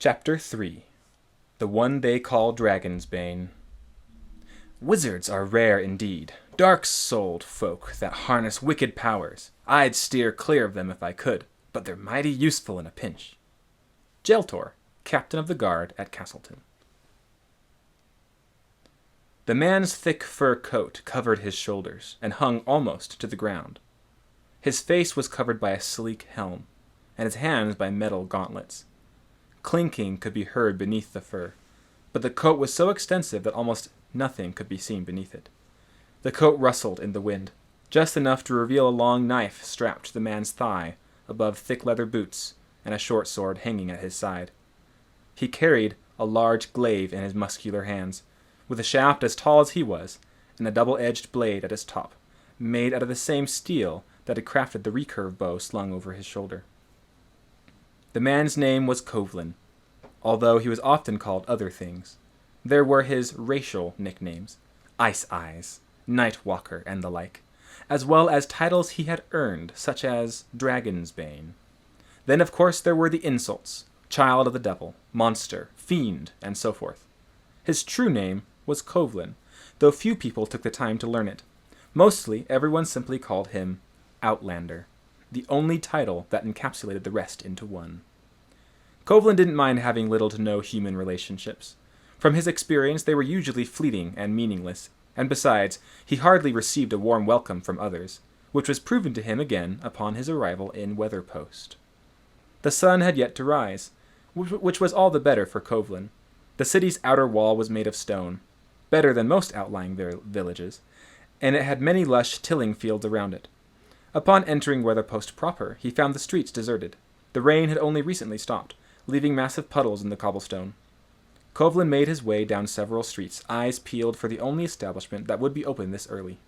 Chapter 3. The One They Call Dragon's Bane. Wizards are rare indeed, dark-souled folk that harness wicked powers. I'd steer clear of them if I could, but they're mighty useful in a pinch. Jeltor, Captain of the Guard at Castleton. The man's thick fur coat covered his shoulders and hung almost to the ground. His face was covered by a sleek helm, and his hands by metal gauntlets. Clinking could be heard beneath the fur, but the coat was so extensive that almost nothing could be seen beneath it. The coat rustled in the wind, just enough to reveal a long knife strapped to the man's thigh above thick leather boots and a short sword hanging at his side. He carried a large glaive in his muscular hands, with a shaft as tall as he was, and a double-edged blade at its top, made out of the same steel that had crafted the recurve bow slung over his shoulder. The man's name was Kovlin, although he was often called other things. There were his racial nicknames, Ice Eyes, Night Walker, and the like, as well as titles he had earned, such as Dragon's Bane. Then, of course, there were the insults, Child of the Devil, Monster, Fiend, and so forth. His true name was Kovlin, though few people took the time to learn it. Mostly, everyone simply called him Outlander, the only title that encapsulated the rest into one. Kovlin didn't mind having little to no human relationships. From his experience, they were usually fleeting and meaningless, and besides, he hardly received a warm welcome from others, which was proven to him again upon his arrival in Weatherpost. The sun had yet to rise, which was all the better for Kovlin. The city's outer wall was made of stone, better than most outlying villages, and it had many lush tilling fields around it. Upon entering Weatherpost proper, he found the streets deserted. The rain had only recently stopped, leaving massive puddles in the cobblestone. Kovlin made his way down several streets, eyes peeled for the only establishment that would be open this early.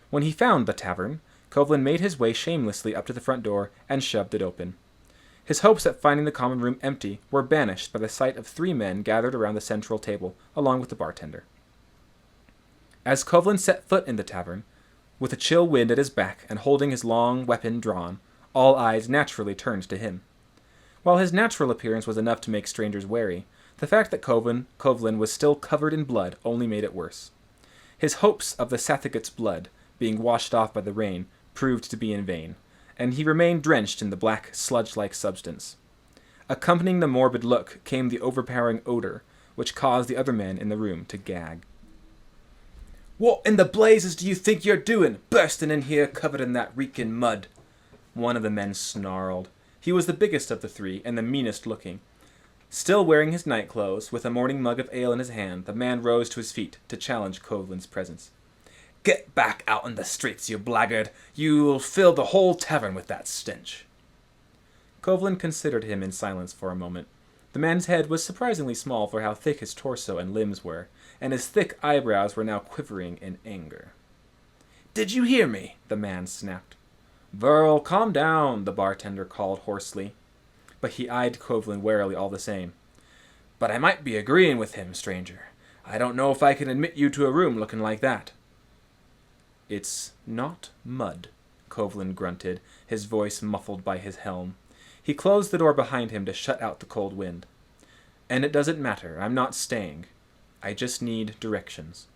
When he found the tavern, Kovlin made his way shamelessly up to the front door and shoved it open. His hopes at finding the common room empty were banished by the sight of 3 men gathered around the central table, along with the bartender. As Kovlin set foot in the tavern, with a chill wind at his back and holding his long weapon drawn, all eyes naturally turned to him. While his natural appearance was enough to make strangers wary, the fact that Kovlin was still covered in blood only made it worse. His hopes of the Sathagat's blood being washed off by the rain proved to be in vain, and he remained drenched in the black, sludge-like substance. Accompanying the morbid look came the overpowering odor, which caused the other men in the room to gag. "What in the blazes do you think you're doing, bursting in here covered in that reeking mud?" One of the men snarled. He was the biggest of the 3 and the meanest looking. Still wearing his night clothes, with a morning mug of ale in his hand, the man rose to his feet to challenge Kovlin's presence. "Get back out in the streets, you blackguard! You'll fill the whole tavern with that stench." Kovlin considered him in silence for a moment. The man's head was surprisingly small for how thick his torso and limbs were, and his thick eyebrows were now quivering in anger. "Did you hear me?" the man snapped. "Verl, calm down," the bartender called hoarsely. But he eyed Kovlin warily all the same. "But I might be agreeing with him, stranger. I don't know if I can admit you to a room looking like that." "It's not mud," Kovlin grunted, his voice muffled by his helm. He closed the door behind him to shut out the cold wind. "And it doesn't matter. I'm not staying. I just need directions."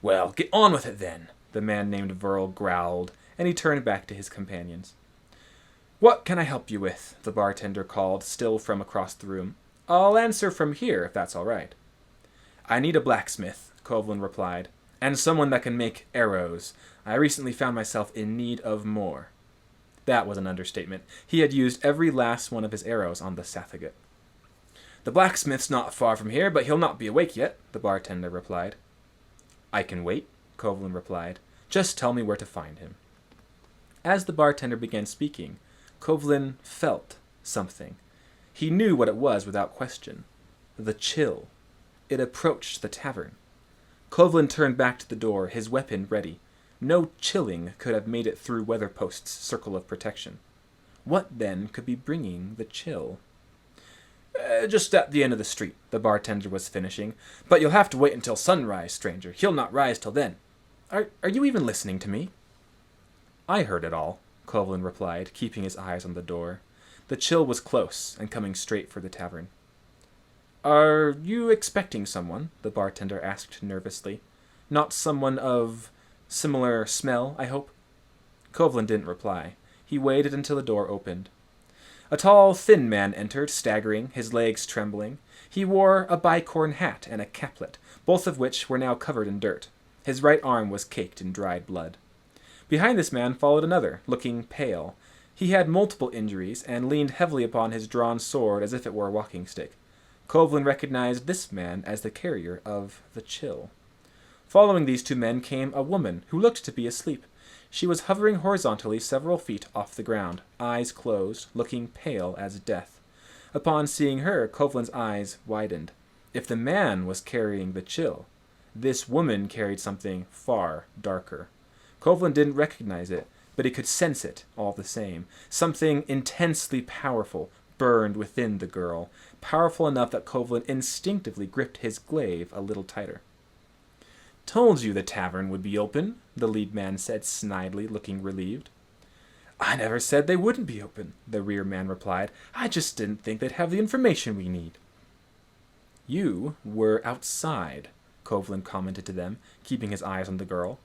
"Well, get on with it then," the man named Verl growled, and he turned back to his companions. "What can I help you with?" the bartender called, still from across the room. "I'll answer from here, if that's all right." "I need a blacksmith," Kovlin replied, "and someone that can make arrows. I recently found myself in need of more." That was an understatement. He had used every last one of his arrows on the Sathagat. "The blacksmith's not far from here, but he'll not be awake yet," the bartender replied. "I can wait," Kovlin replied. "Just tell me where to find him." As the bartender began speaking, Kovlin felt something. He knew what it was without question. The chill. It approached the tavern. Kovlin turned back to the door, his weapon ready. No chilling could have made it through Weatherpost's circle of protection. What, then, could be bringing the chill? Just at the end of the street," the bartender was finishing. "But you'll have to wait until sunrise, stranger. He'll not rise till then. Are you even listening to me?" "I heard it all," Kovlin replied, keeping his eyes on the door. The chill was close and coming straight for the tavern. "Are you expecting someone?" the bartender asked nervously. "Not someone of similar smell, I hope?" Kovlin didn't reply. He waited until the door opened. A tall, thin man entered, staggering, his legs trembling. He wore a bicorn hat and a caplet, both of which were now covered in dirt. His right arm was caked in dried blood. Behind this man followed another, looking pale. He had multiple injuries and leaned heavily upon his drawn sword as if it were a walking stick. Kovlin recognized this man as the carrier of the chill. Following these two men came a woman who looked to be asleep. She was hovering horizontally several feet off the ground, eyes closed, looking pale as death. Upon seeing her, Kovlin's eyes widened. If the man was carrying the chill, this woman carried something far darker. Kovlin didn't recognize it, but he could sense it all the same. Something intensely powerful burned within the girl, powerful enough that Kovlin instinctively gripped his glaive a little tighter. "Told you the tavern would be open," the lead man said snidely, looking relieved. "I never said they wouldn't be open," the rear man replied. "I just didn't think they'd have the information we need." "You were outside," Kovlin commented to them, keeping his eyes on the girl.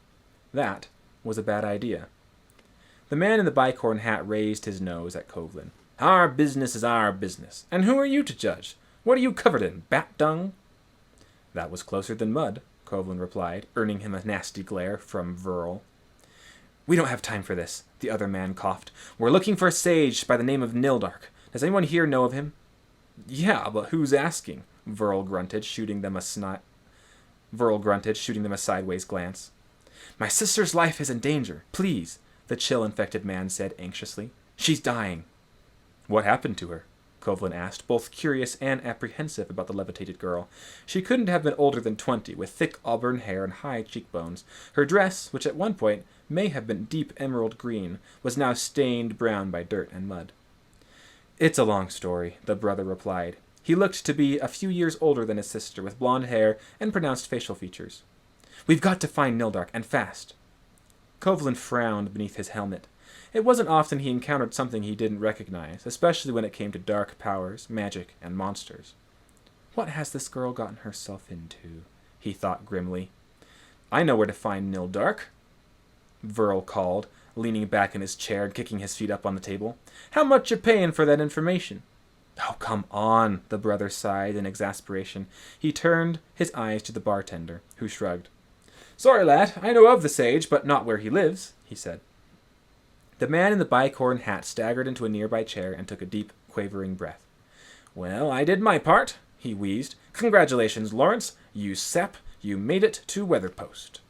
That was a bad idea. The man in the bicorn hat raised his nose at Kovlin. "Our business is our business, and who are you to judge? What are you covered in, bat dung?" "That was closer than mud," Kovlin replied, earning him a nasty glare from Verl. "We don't have time for this," the other man coughed. "We're looking for a sage by the name of Nildark. Does anyone here know of him?" "Yeah, but who's asking?" Verl grunted, shooting them a sideways glance. "My sister's life is in danger. Please," the chill-infected man said anxiously. "She's dying." "What happened to her?" Kovlin asked, both curious and apprehensive about the levitated girl. She couldn't have been older than 20, with thick auburn hair and high cheekbones. Her dress, which at one point may have been deep emerald green, was now stained brown by dirt and mud. "It's a long story," the brother replied. He looked to be a few years older than his sister, with blonde hair and pronounced facial features. "We've got to find Nildark, and fast." Kovlin frowned beneath his helmet. It wasn't often he encountered something he didn't recognize, especially when it came to dark powers, magic, and monsters. What has this girl gotten herself into? He thought grimly. "I know where to find Nildark," Verl called, leaning back in his chair and kicking his feet up on the table. "How much you paying for that information?" "Oh, come on," the brother sighed in exasperation. He turned his eyes to the bartender, who shrugged. "Sorry, lad, I know of the sage, but not where he lives," he said. The man in the bicorn hat staggered into a nearby chair and took a deep, quavering breath. "Well, I did my part," he wheezed. "Congratulations, Lawrence. You sap. You made it to Weatherpost."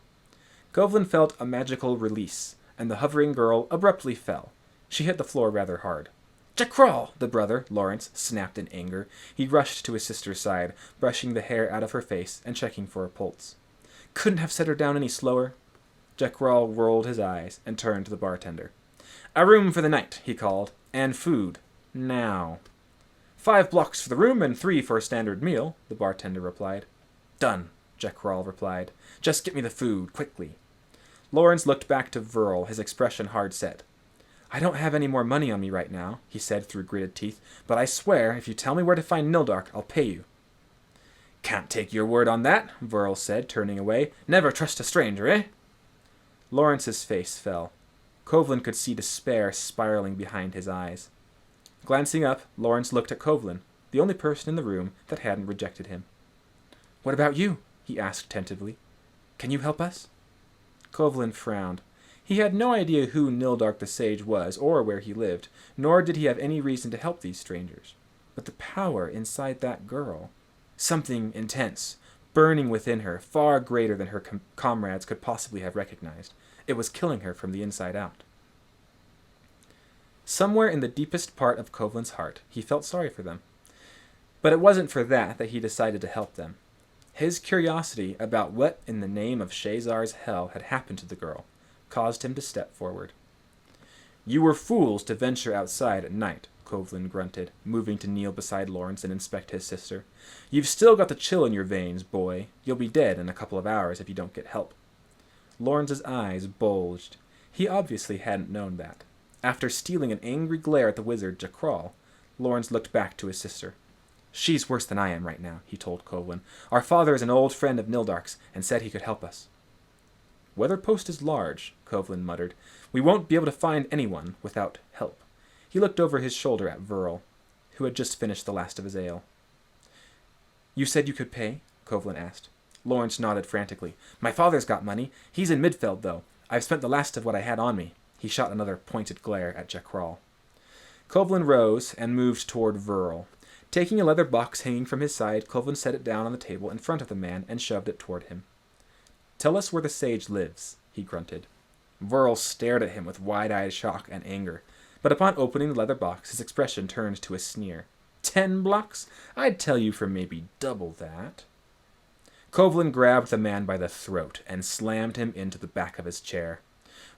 Kovlin felt a magical release, and the hovering girl abruptly fell. She hit the floor rather hard. "Jackral!" the brother, Lawrence, snapped in anger. He rushed to his sister's side, brushing the hair out of her face and checking for a pulse. "Couldn't have set her down any slower." Jackral rolled his eyes and turned to the bartender. "A room for the night," he called, "and food. Now." "5 blocks for the room and 3 for a standard meal," the bartender replied. "Done," Jackral replied. "Just get me the food, quickly." Lawrence looked back to Verl, his expression hard set. "I don't have any more money on me right now," he said through gritted teeth, "but I swear if you tell me where to find Nildark, I'll pay you." "Can't take your word on that," Verl said, turning away. "Never trust a stranger, eh?" Lawrence's face fell. Kovlin could see despair spiraling behind his eyes. Glancing up, Lawrence looked at Kovlin, the only person in the room that hadn't rejected him. "What about you?" he asked tentatively. "Can you help us?" Kovlin frowned. He had no idea who Nildark the Sage was or where he lived, nor did he have any reason to help these strangers. But the power inside that girl, something intense, burning within her, far greater than her comrades could possibly have recognized. It was killing her from the inside out. Somewhere in the deepest part of Kovlin's heart, he felt sorry for them. But it wasn't for that he decided to help them. His curiosity about what in the name of Shazar's hell had happened to the girl caused him to step forward. "You were fools to venture outside at night," Kovlin grunted, moving to kneel beside Lawrence and inspect his sister. "You've still got the chill in your veins, boy. You'll be dead in a couple of hours if you don't get help." Lawrence's eyes bulged. He obviously hadn't known that. After stealing an angry glare at the wizard, Jackral, Lawrence looked back to his sister. She's worse than I am right now, he told Covelin. Our father is an old friend of Nildark's and said he could help us. Weatherpost is large, Covelin muttered. We won't be able to find anyone without help. He looked over his shoulder at Verl, who had just finished the last of his ale. You said you could pay? Covelin asked. Lawrence nodded frantically. My father's got money. He's in Midfeld, though. I've spent the last of what I had on me. He shot another pointed glare at Jekral. Covelin rose and moved toward Verl. Taking a leather box hanging from his side, Covelin set it down on the table in front of the man and shoved it toward him. Tell us where the sage lives, he grunted. Verl stared at him with wide-eyed shock and anger, but upon opening the leather box, his expression turned to a sneer. 10 blocks? I'd tell you for maybe double that. Covelin grabbed the man by the throat and slammed him into the back of his chair.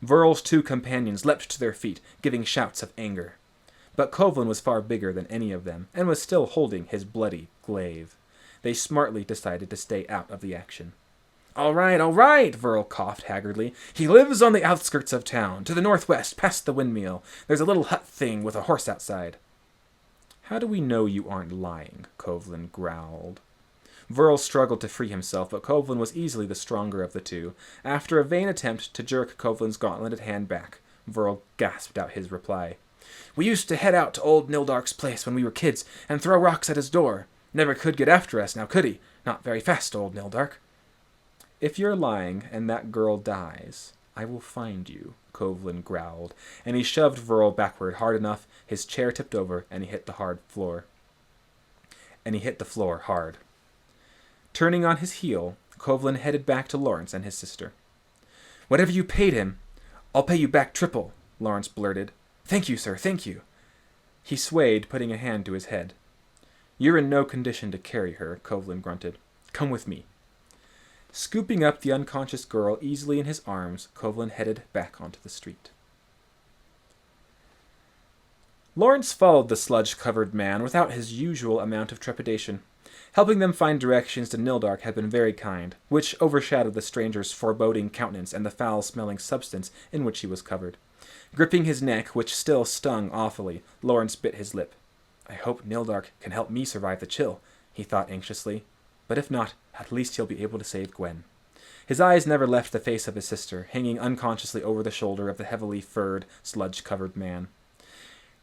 Verl's 2 companions leapt to their feet, giving shouts of anger. But Covelin was far bigger than any of them, and was still holding his bloody glaive. They smartly decided to stay out of the action. All right, Verl coughed haggardly. He lives on the outskirts of town, to the northwest, past the windmill. There's a little hut thing with a horse outside. How do we know you aren't lying? Covelin growled. Verl struggled to free himself, but Covelin was easily the stronger of the two. After a vain attempt to jerk Covelin's gauntleted hand back, Verl gasped out his reply. We used to head out to old Nildark's place when we were kids and throw rocks at his door. Never could get after us, now could he? Not very fast, old Nildark. If you're lying and that girl dies, I will find you, Covelin growled, and he shoved Verl backward hard enough, his chair tipped over, and he hit the floor hard. Turning on his heel, Covelin headed back to Lawrence and his sister. Whatever you paid him, I'll pay you back triple, Lawrence blurted. Thank you, sir, thank you. He swayed, putting a hand to his head. You're in no condition to carry her, Covelin grunted. Come with me. Scooping up the unconscious girl easily in his arms, Covelin headed back onto the street. Lawrence followed the sludge-covered man without his usual amount of trepidation. Helping them find directions to Nildark had been very kind, which overshadowed the stranger's foreboding countenance and the foul-smelling substance in which he was covered. Gripping his neck, which still stung awfully, Lawrence bit his lip. I hope Nildark can help me survive the chill, he thought anxiously. But if not, at least he'll be able to save Gwen. His eyes never left the face of his sister, hanging unconsciously over the shoulder of the heavily furred, sludge-covered man.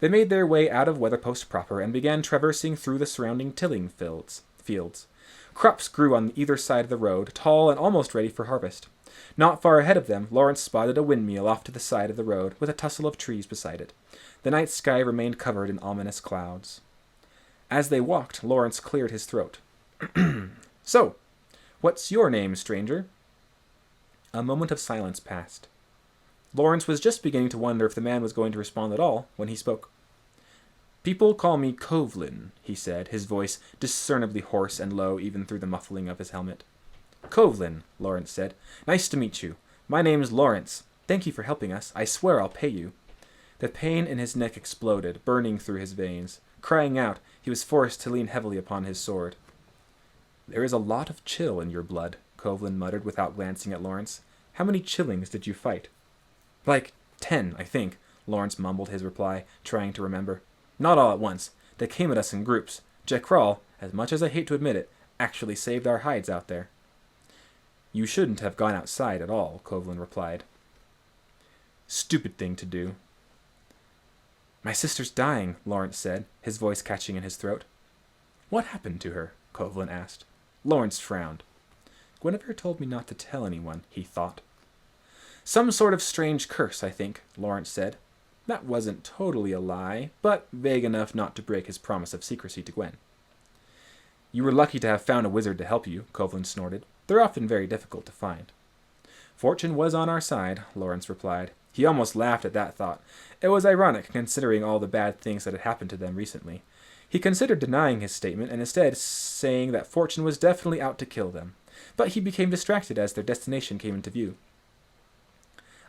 They made their way out of Weatherpost proper and began traversing through the surrounding tilling fields. Crops grew on either side of the road, tall and almost ready for harvest. Not far ahead of them, Lawrence spotted a windmill off to the side of the road, with a tussle of trees beside it. The night sky remained covered in ominous clouds. As they walked, Lawrence cleared his throat. So, what's your name, stranger? A moment of silence passed. Lawrence was just beginning to wonder if the man was going to respond at all when he spoke. People call me Covelin, he said, his voice discernibly hoarse and low even through the muffling of his helmet. Covelin, Lawrence said. Nice to meet you. My name's Lawrence. Thank you for helping us. I swear I'll pay you. The pain in his neck exploded, burning through his veins. Crying out, he was forced to lean heavily upon his sword. There is a lot of chill in your blood, Covelin muttered without glancing at Lawrence. How many chillings did you fight? Like 10, I think, Lawrence mumbled his reply, trying to remember. Not all at once. They came at us in groups. Jekral, as much as I hate to admit it, actually saved our hides out there. You shouldn't have gone outside at all, Covelin replied. Stupid thing to do. My sister's dying, Lawrence said, his voice catching in his throat. What happened to her? Covelin asked. Lawrence frowned. Gwenevere told me not to tell anyone, he thought. Some sort of strange curse, I think, Lawrence said. That wasn't totally a lie, but vague enough not to break his promise of secrecy to Gwen. You were lucky to have found a wizard to help you, Covelin snorted. They're often very difficult to find. Fortune was on our side, Lawrence replied. He almost laughed at that thought. It was ironic, considering all the bad things that had happened to them recently. He considered denying his statement and instead saying that Fortune was definitely out to kill them. But he became distracted as their destination came into view.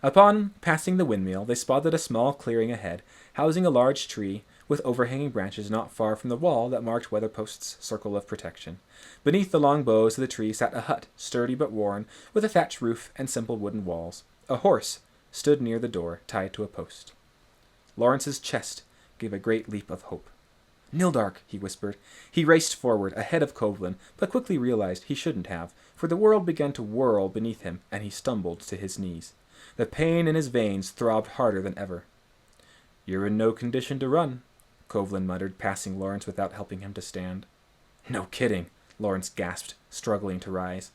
Upon passing the windmill, they spotted a small clearing ahead, housing a large tree with overhanging branches not far from the wall that marked Weatherpost's circle of protection. Beneath the long boughs of the tree sat a hut, sturdy but worn, with a thatched roof and simple wooden walls. A horse stood near the door, tied to a post. Lawrence's chest gave a great leap of hope. Nildark, he whispered. He raced forward, ahead of Kovlin, but quickly realized he shouldn't have, for the world began to whirl beneath him, and he stumbled to his knees. The pain in his veins throbbed harder than ever. "You're in no condition to run," Kovlin muttered, passing Lawrence without helping him to stand. "No kidding," Lawrence gasped, struggling to rise.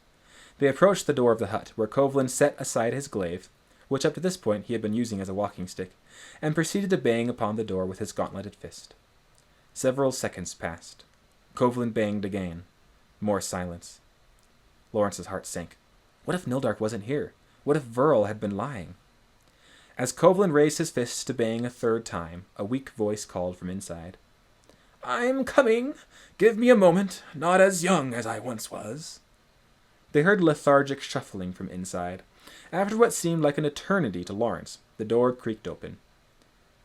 They approached the door of the hut, where Kovlin set aside his glaive, which up to this point he had been using as a walking stick, and proceeded to bang upon the door with his gauntleted fist. Several seconds passed. Kovlin banged again. More silence. Lawrence's heart sank. What if Nildark wasn't here? What if Verl had been lying? As Kovlin raised his fists to bang a third time, a weak voice called from inside. "I'm coming. Give me a moment. Not as young as I once was." They heard lethargic shuffling from inside. After what seemed like an eternity to Lawrence, the door creaked open.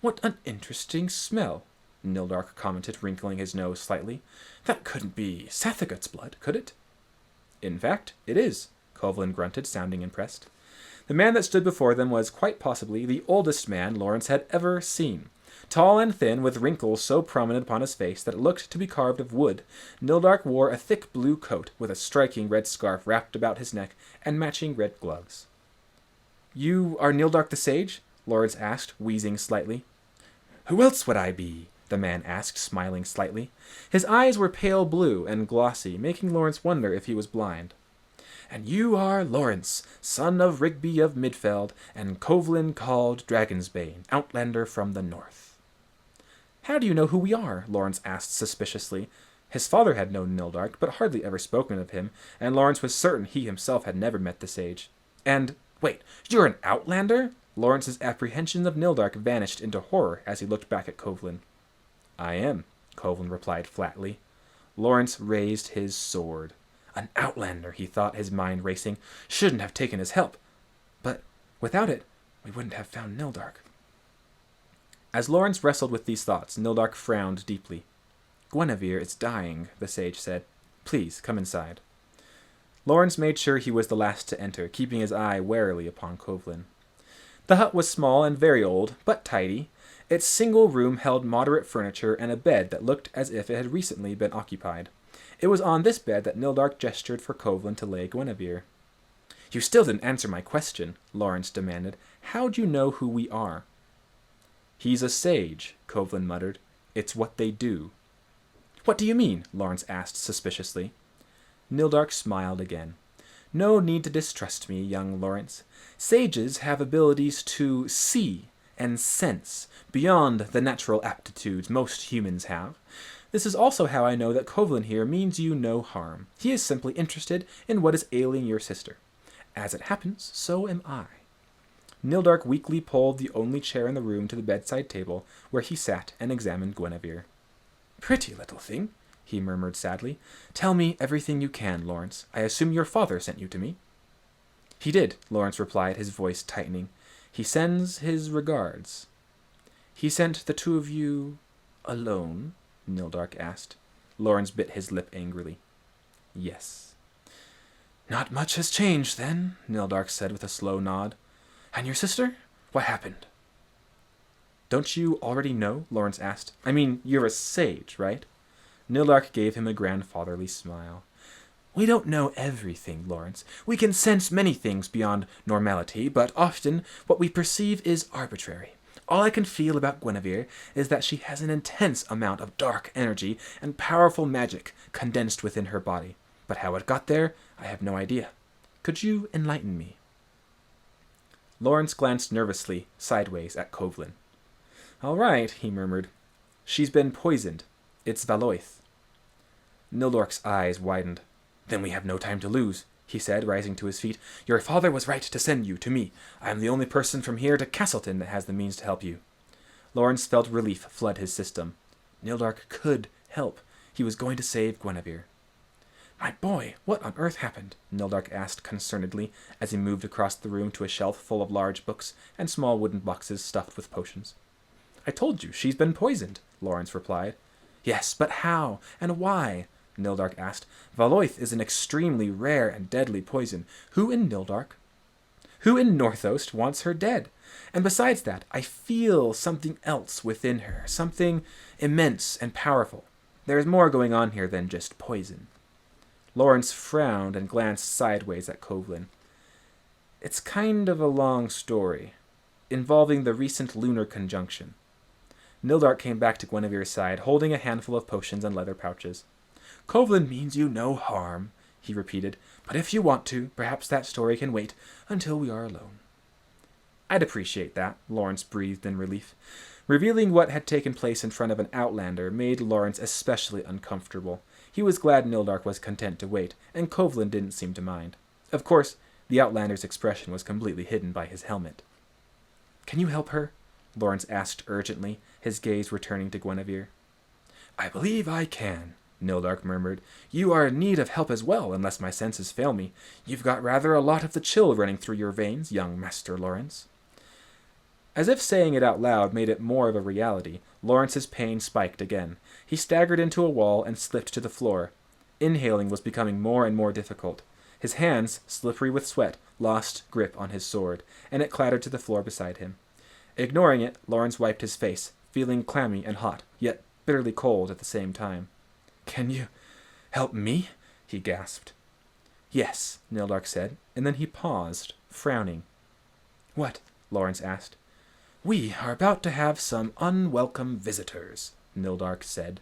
"What an interesting smell," Nildark commented, wrinkling his nose slightly. "That couldn't be Sathagut's blood, could it?" "In fact, it is," Kovlin grunted, sounding impressed. The man that stood before them was quite possibly the oldest man Lawrence had ever seen. Tall and thin, with wrinkles so prominent upon his face that it looked to be carved of wood, Nildark wore a thick blue coat with a striking red scarf wrapped about his neck and matching red gloves. "You are Nildark the Sage?" Lawrence asked, wheezing slightly. "Who else would I be?" the man asked, smiling slightly. His eyes were pale blue and glossy, making Lawrence wonder if he was blind. "And you are Lawrence, son of Rigby of Midfeld, and Kovlin called Dragonsbane, Outlander from the north." "How do you know who we are?" Lawrence asked suspiciously. His father had known Nildark, but hardly ever spoken of him, and Lawrence was certain he himself had never met the sage. And, wait, you're an Outlander? Lawrence's apprehension of Nildark vanished into horror as he looked back at Kovlin. "I am," Kovlin replied flatly. Lawrence raised his sword. An Outlander, he thought, his mind racing. Shouldn't have taken his help. But without it, we wouldn't have found Nildark. As Lawrence wrestled with these thoughts, Nildark frowned deeply. "Gwenevere is dying," the sage said. "Please, come inside." Lawrence made sure he was the last to enter, keeping his eye warily upon Kovlin. The hut was small and very old, but tidy. Its single room held moderate furniture and a bed that looked as if it had recently been occupied. It was on this bed that Nildark gestured for Kovlin to lay Gwenevere. "You still didn't answer my question," Lawrence demanded. "How'd you know who we are?" "He's a sage," Kovlin muttered. "It's what they do." "What do you mean?" Lawrence asked suspiciously. Nildark smiled again. "No need to distrust me, young Lawrence. Sages have abilities to see and sense beyond the natural aptitudes most humans have. This is also how I know that Kovlin here means you no harm. He is simply interested in what is ailing your sister. As it happens, so am I." Nildark weakly pulled the only chair in the room to the bedside table, where he sat and examined Gwenevere. "Pretty little thing," he murmured sadly. "Tell me everything you can, Lawrence. I assume your father sent you to me." "He did," Lawrence replied, his voice tightening. "He sends his regards." "He sent the two of you alone?" Nildark asked. Lawrence bit his lip angrily. "Yes." "Not much has changed, then," Nildark said with a slow nod. "And your sister? What happened?" "Don't you already know?" Lawrence asked. "I mean, you're a sage, right?" Nildark gave him a grandfatherly smile. "We don't know everything, Lawrence. We can sense many things beyond normality, but often what we perceive is arbitrary. All I can feel about Gwenevere is that she has an intense amount of dark energy and powerful magic condensed within her body. But how it got there, I have no idea. Could you enlighten me?" Lawrence glanced nervously sideways at Kovlin. "All right," he murmured. "She's been poisoned. It's Valoith." Nildark's eyes widened. "Then we have no time to lose," he said, rising to his feet. "Your father was right to send you to me. I am the only person from here to Castleton that has the means to help you." Lawrence felt relief flood his system. Nildark could help. He was going to save Gwenevere. "My boy, what on earth happened?" Nildark asked concernedly as he moved across the room to a shelf full of large books and small wooden boxes stuffed with potions. "I told you, she's been poisoned," Lawrence replied. "Yes, but how and why?" Nildark asked. "Valoith is an extremely rare and deadly poison. Who in Northost wants her dead? And besides that, I feel something else within her, something Immense and powerful. There is more going on here than just poison. Lawrence frowned and glanced sideways at Covelin. It's kind of a long story, involving the recent lunar conjunction. Nildark came back to Gwenevere's side, holding a handful of potions and leather pouches. Covelin means you no harm, he repeated, but if you want to, perhaps that story can wait until we are alone. I'd appreciate that, Lawrence breathed in relief. Revealing what had taken place in front of an Outlander made Lawrence especially uncomfortable. He was glad Nildark was content to wait, and Covelin didn't seem to mind. Of course, the Outlander's expression was completely hidden by his helmet. Can you help her? Lawrence asked urgently, his gaze returning to Gwenevere. I believe I can, Nildark murmured. You are in need of help as well, unless my senses fail me. You've got rather a lot of the chill running through your veins, young Master Lawrence. As if saying it out loud made it more of a reality, Lawrence's pain spiked again. He staggered into a wall and slipped to the floor. Inhaling was becoming more and more difficult. His hands, slippery with sweat, lost grip on his sword, and it clattered to the floor beside him. Ignoring it, Lawrence wiped his face, feeling clammy and hot, yet bitterly cold at the same time. Can you help me? He gasped. Yes, Nildark said, and then he paused, frowning. What? Lawrence asked. We are about to have some unwelcome visitors, Nildark said.